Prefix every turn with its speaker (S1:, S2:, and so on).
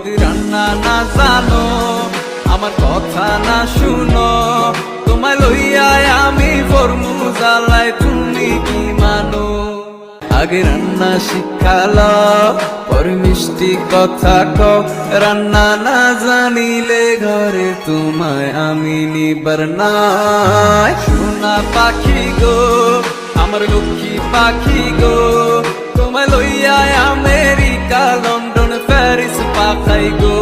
S1: যদি রান্না না জানো, আমার কথা না শুনো, তোমায় লইয়ায় আমি ফরমু জ্বালায়, তুমি কি মানো? আগে রান্না শিখালো, পরে মিষ্টি কথা কও, রান্না না জানিলে ঘরে তোমায় আমি নিবার নাই। সোনা পাখি গো, আমার লক্ষ্মী পাখি গো, তোমায় লইয়ায় আমেরিকা, লন্ডন, প্যারিস পাঠাই গো।